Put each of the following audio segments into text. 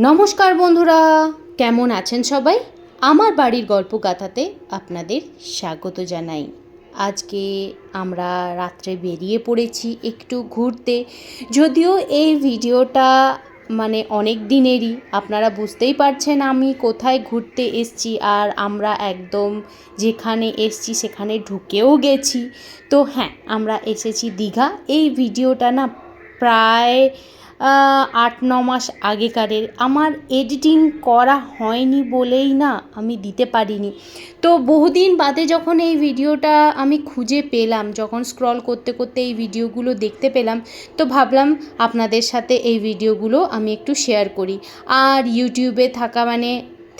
নমস্কার বন্ধুরা, কেমন আছেন সবাই? আমার বাড়ির গল্পগাথাতে আপনাদের স্বাগত জানাই। আজকে আমরা রাত্রে বেরিয়ে পড়েছি একটু ঘুরতে। যদিও এই ভিডিওটা অনেক দিনেরই, আপনারা বুঝতেই পারছেন আমি কোথায় ঘুরতে এসছি। আর আমরা একদম যেখানে এসছি সেখানে ঢুকেও গেছি। তো হ্যাঁ, আমরা এসেছি দীঘা। এই ভিডিওটা না প্রায় 8-9 মাস আগেকারের। আমার এডিটিং করা হয়নি বলেই না আমি দিতে পারিনি। তো বহুদিন বাদে যখন এই ভিডিওটা আমি খুঁজে পেলাম, যখন স্ক্রল করতে করতে এই ভিডিওগুলো দেখতে পেলাম, তো ভাবলাম আপনাদের সাথে এই ভিডিওগুলো আমি একটু শেয়ার করি। আর ইউটিউবে থাকা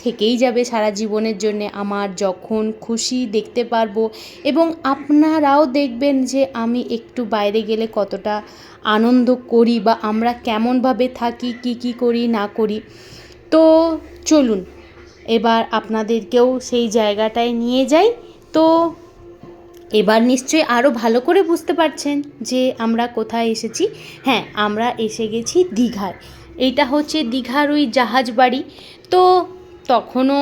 থেকেই যাবে সারা জীবনের জন্যে। আমার যখন খুশি দেখতে পারবো এবং আপনারাও দেখবেন যে আমি একটু বাইরে গেলে কতটা আনন্দ করি বা আমরা কেমনভাবে থাকি, কি করি না করি। তো চলুন এবার আপনাদেরকেও সেই জায়গাটায় নিয়ে যাই। তো এবার নিশ্চয়ই আরও ভালো করে বুঝতে পারছেন যে আমরা কোথায় এসেছি। হ্যাঁ, আমরা এসে গেছি দীঘায়। এইটা হচ্ছে দীঘার ওই জাহাজ বাড়ি। তো তখনও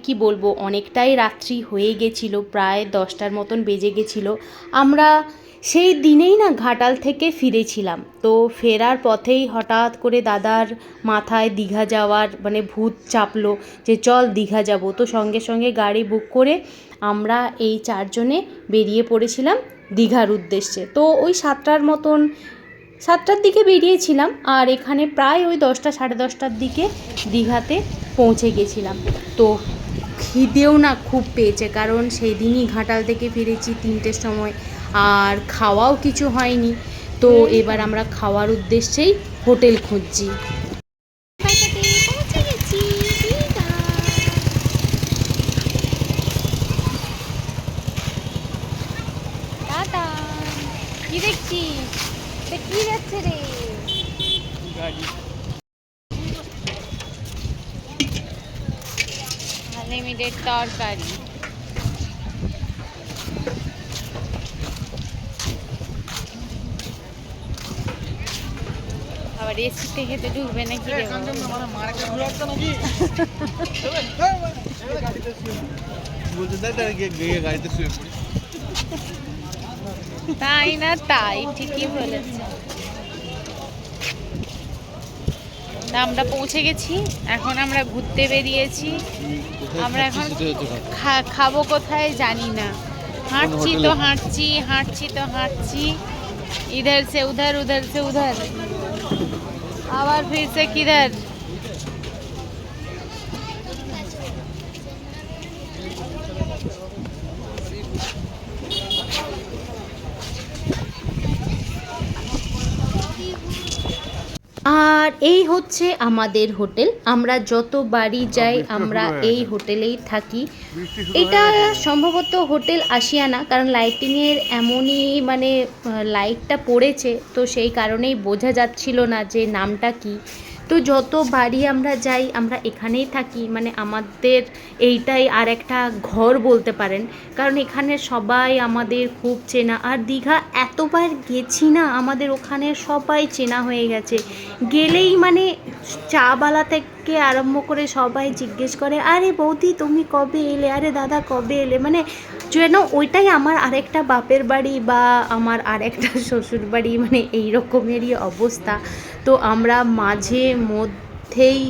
কি বলবো, অনেকটাই রাত্রি হয়ে গেছিলো, প্রায় 10টার মতন বেজে গেছিলো। আমরা সেই দিনেই না ঘাটাল থেকে ফিরেছিলাম। তো ফেরার পথেই হঠাৎ করে দাদার মাথায় দীঘা যাওয়ার ভূত চাপলো যে চল দীঘা যাব। তো সঙ্গে সঙ্গে গাড়ি বুক করে আমরা এই 4 জনে বেরিয়ে পড়েছিলাম দীঘার উদ্দেশ্যে। তো ওই 7টার দিকে বেরিয়েছিলাম, আর এখানে প্রায় ওই 10টা সাড়ে 10টার দিকে দীঘাতে পৌঁছে গেছিলাম। তো খিদেও না খুব পেয়েছে, কারণ সেই দিনই ঘাটাল থেকে ফিরেছি 3টের সময়, আর খাওয়াও কিছু হয়নি। তো এবার আমরা খাওয়ার উদ্দেশ্যেই হোটেল খুঁজছি। কি দেখছিস? কি যাচ্ছে রে? গাড়ি। আনলিমিটেড তরকারি। আবার এসিতে খেতে ঢুকবে নাকি রে? তাই না? তাই ঠিকই বলেছে। আমরা পৌঁছে গেছি, এখন আমরা ঘুরতে বেরিয়েছি। আমরা এখন খাবো কোথায় জানি না। হাঁটছি তো হাঁটছি, ইধার সে উধার, উধার সে উধার, আবার ফির সে কিধার। আর এই হচ্ছে আমাদের হোটেল। আমরা যত বাড়ি যাই আমরা এই হোটেলেই থাকি। এটা সম্ভবত হোটেল আশিয়ানা, কারণ লাইটিংয়ের এমনই লাইটটা পড়েছে, তো সেই কারণেই বোঝা যাচ্ছিল না যে নামটা কি। তো যত বাড়ি আমরা যাই আমরা এখানেই থাকি, আমাদের এইটাই আর একটা ঘর বলতে পারেন, কারণ এখানে সবাই আমাদের খুব চেনা। আর দীঘা এতবার গেছি না, আমাদের ওখানে সবাই চেনা হয়ে গেছে। গেলেই চাবালা থেকে আরম্ভ করে সবাই জিজ্ঞেস করে, আরে বৌদি তুমি কবে এলে, আরে দাদা কবে এলে, যেন ওইটাই আমার আরেকটা বাপের বাড়ি বা আমার আরেকটা শ্বশুর বাড়ি, এই রকমেরই অবস্থা। তো আমরা মাঝে মধ্যেই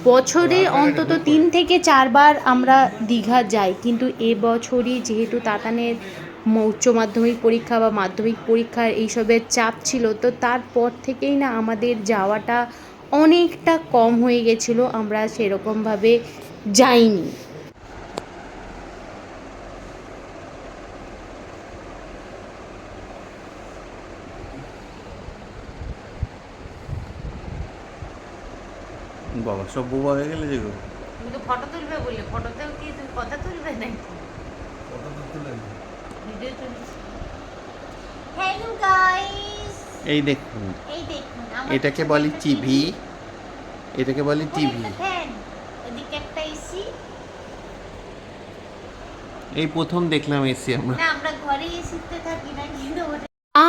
বছরে অন্তত 3 থেকে 4 বার আমরা দীঘা যাই। কিন্তু এবছরই যেহেতু তাতানের উচ্চ মাধ্যমিক পরীক্ষা বা মাধ্যমিক পরীক্ষার এইসবের চাপ ছিল, তো তারপর থেকেই না আমাদের যাওয়াটা অনেকটা কম হয়ে গেছিলো, আমরা সেরকমভাবে যাইনি। বাবা সব বোবা হয়ে গেলে যে গো। তুমি তো ফটো তুলবে বললে, ফটোতেও কি তুমি কথা তুলবে নাকি? ফটো তো তুলে ভিডিও তুলছি। হ্যালো গাইস, এই দেখুন, এই দেখুন এটাকে বলি টিভি, এটাকে বলি টিভি। ফ্যান, ওদিকে একটা এসি। এই প্রথম দেখলাম এসি আমরা। না, আমরা ঘরে এসিতে থাকি না, কিন্তু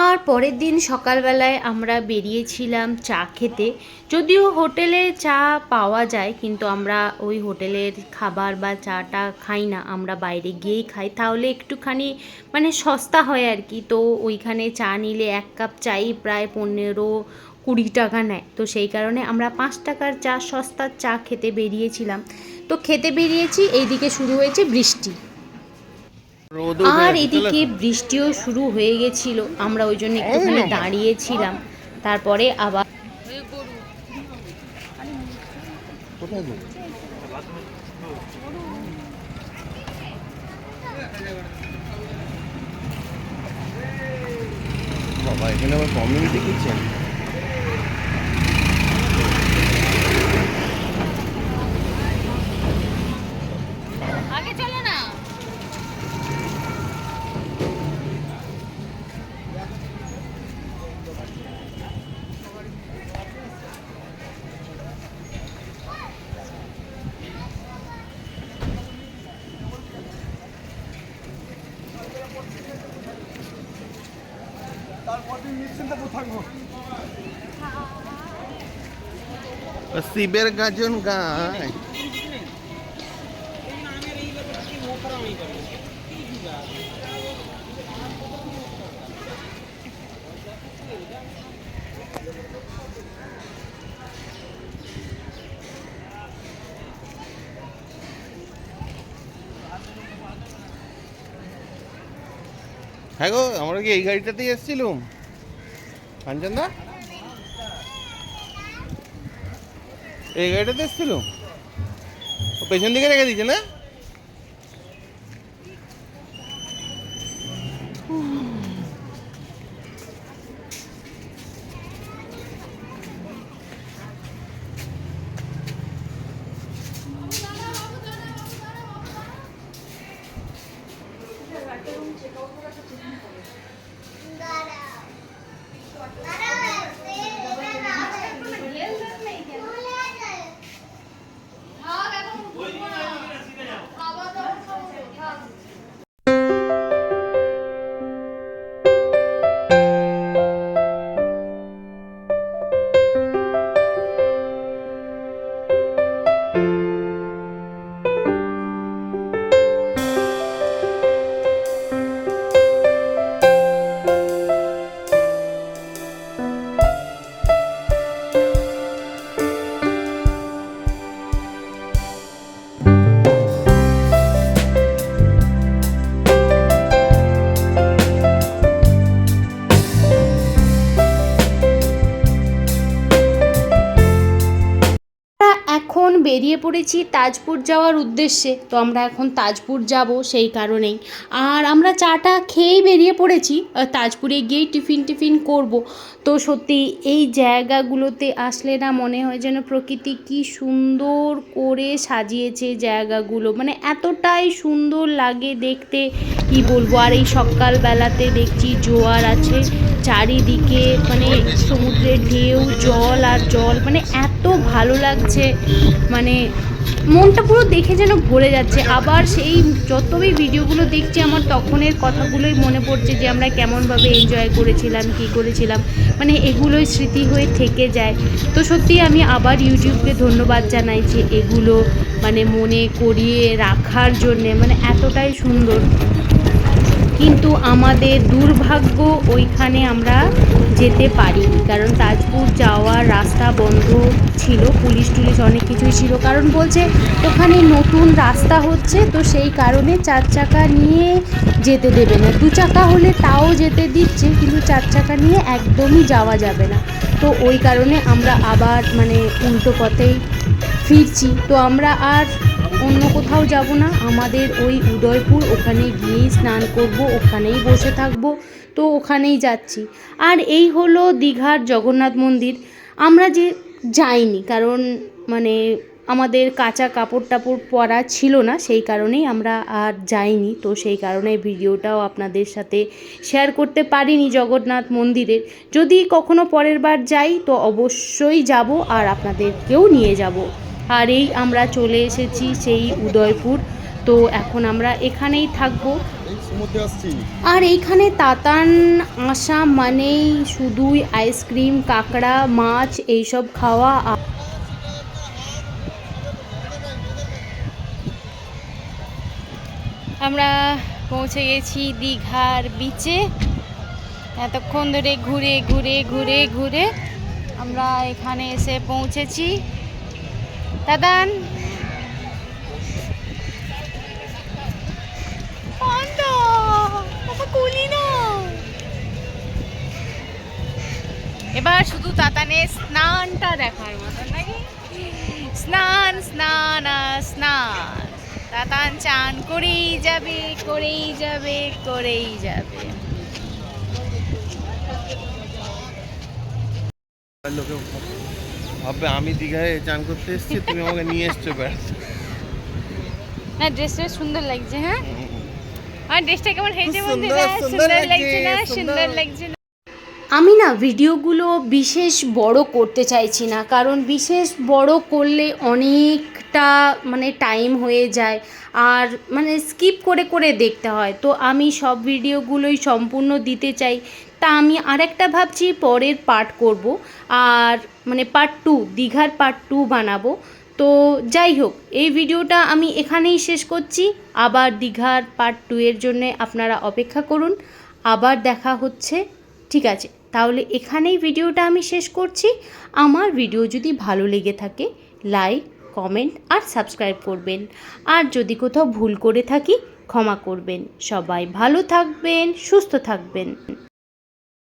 আর পরের দিন সকালবেলায় আমরা বেরিয়েছিলাম চা খেতে। যদিও হোটেলে চা পাওয়া যায়, কিন্তু আমরা ওই হোটেলের খাবার বা চাটা খাই না, আমরা বাইরে গিয়েই খাই, তাহলে একটুখানি মানে সস্তা হয় আর কি। তো ওইখানে চা নিলে 1 কাপ চাই প্রায় 15-20 টাকা নেয়। তো সেই কারণে আমরা 5 টাকার চা, সস্তার চা খেতে বেরিয়েছিলাম। তো খেতে বেরিয়েছি, এইদিকে শুরু হয়েছে বৃষ্টি, আর এদিকে বৃষ্টিও শুরু হয়ে গেছিল। আমরা ওই জন্য একটুখানি দাঁড়িয়েছিলাম, তারপরে আবার বাবা, এখানে আবার কমিউনিটি কিচেন। আগে চলো না। শিবের গাজন গায়। হ্যাঁ গো, আমরা কি এই গাড়িটাতেই এসেছিলাম কাঞ্চন দা? এই গাড়িটাতে এসেছিলাম, পেছন দিকে রেখে দিয়েছে না? এখন বেরিয়ে পড়েছি তাজপুর যাওয়ার উদ্দেশ্যে। তো আমরা এখন তাজপুর যাব সেই কারণেই, আর আমরা চাটা খেয়েই বেরিয়ে পড়েছি, তাজপুরে গিয়েই টিফিন করব। তো সত্যি এই জায়গাগুলোতে আসলে না মনে হয় যেন প্রকৃতি কি সুন্দর করে সাজিয়েছে জায়গাগুলো, মানে এতটাই সুন্দর লাগে দেখতে, কি বলবো। আর এই সকালবেলাতে দেখছি জোয়ার আছে চারিদিকে, মানে সমুদ্রের ঢেউ, জল আর জল, মানে এত ভালো লাগছে, মানে মনটা পুরো দেখে যেন ভরে যাচ্ছে। আবার সেই যতই ভিডিওগুলো দেখছি আমার তখনের কথাগুলোই মনে পড়ছে, যে আমরা কেমনভাবে এনজয় করেছিলাম, কী করেছিলাম, মানে এগুলোই স্মৃতি হয়ে থেকে যায়। তো সত্যি আমি আবার ইউটিউবকে ধন্যবাদ জানাই যে এগুলো মানে মনে করিয়ে রাখার জন্যে, মানে এতটাই সুন্দর। কিন্তু আমাদের দুর্ভাগ্য ওইখানে আমরা যেতে পারিনি, কারণ তাজপুর যাওয়ার রাস্তা বন্ধ ছিল, পুলিশ টুলিশ অনেক কিছুই ছিল, কারণ বলছে ওখানে নতুন রাস্তা হচ্ছে, তো সেই কারণে 4 চাকা নিয়ে যেতে দেবে না। 2 চাকা হলে তাও যেতে দিচ্ছে, কিন্তু 4 চাকা নিয়ে একদমই যাওয়া যাবে না। তো ওই কারণে আমরা আবার মানে উল্টো পথেই ফিরছি। তো আমরা আর অন্য কোথাও যাব না, আমাদের ওই উদয়পুর, ওখানে গিয়েই স্নান করব, ওখানেই বসে থাকব, তো ওখানেই যাচ্ছি। আর এই হলো দীঘার জগন্নাথ মন্দির। আমরা যে যাইনি, কারণ মানে আমাদের কাঁচা কাপড় টাপড় পরা ছিল না, সেই কারণেই আমরা আর যাইনি। তো সেই কারণে ভিডিওটাও আপনাদের সাথে শেয়ার করতে পারিনি জগন্নাথ মন্দিরের। যদি কখনো পরের বার যাই তো অবশ্যই যাব, আর আপনাদেরকেও নিয়ে যাব। আর এই আমরা চলে এসেছি সেই উদয়পুর। তো এখন আমরা এখানেই থাকবো। সমুদ্রে আসছি। আর এইখানে তাতান আসা মানেই শুধুই আইসক্রিম, কাঁকড়া, মাছ এইসব খাওয়া। আমরা পৌঁছে গেছি দীঘার বিচে। এতক্ষণ ধরে ঘুরে ঘুরে ঘুরে ঘুরে আমরা এখানে এসে পৌঁছেছি। দাদান এবার শুধু তাতানের স্নানটা দেখার মতন নাকি? স্নান স্নান আর স্নান। তাতান চান করেই যাবে করেই যাবে করেই যাবে। লোকে ভাববে আমি দীঘায় চান করতে এসেছি, তুমি আমাকে নিয়ে এসছো বেড়াতে। না ড্রেসটা সুন্দর লাগছে। হ্যাঁ আমার ড্রেসটা কেমন হয়েছে খুব বন্ধুরা? সুন্দর, সুন্দর সুন্দর লাগছে না? লাগছে, সুন্দর সুন্দর। লাগছে না? আমি না ভিডিওগুলো বিশেষ বড় করতে চাইছি না, কারণ বিশেষ বড় করলে অনেকটা মানে টাইম হয়ে যায় আর মানে স্কিপ করে করে দেখতে হয়। তো আমি সব ভিডিওগুলোই সম্পূর্ণ দিতে চাই। তা আমি আরেকটা ভাবছি পরের পার্ট করব, আর মানে পার্ট 2, দীঘার পার্ট 2 বানাবো। তো যাই হোক, এই ভিডিওটা আমি এখানেই শেষ করছি। আবার দীঘার পার্ট 2 এর জন্যে আপনারা অপেক্ষা করুন। আবার দেখা হচ্ছে। ঠিক আছে, তাহলে এখানেই ভিডিওটা আমি শেষ করছি। আমার ভিডিও যদি ভালো লেগে থাকে লাইক, কমেন্ট আর সাবস্ক্রাইব করবেন। আর যদি কোথাও ভুল করে থাকি ক্ষমা করবেন। সবাই ভালো থাকবেন, সুস্থ থাকবেন।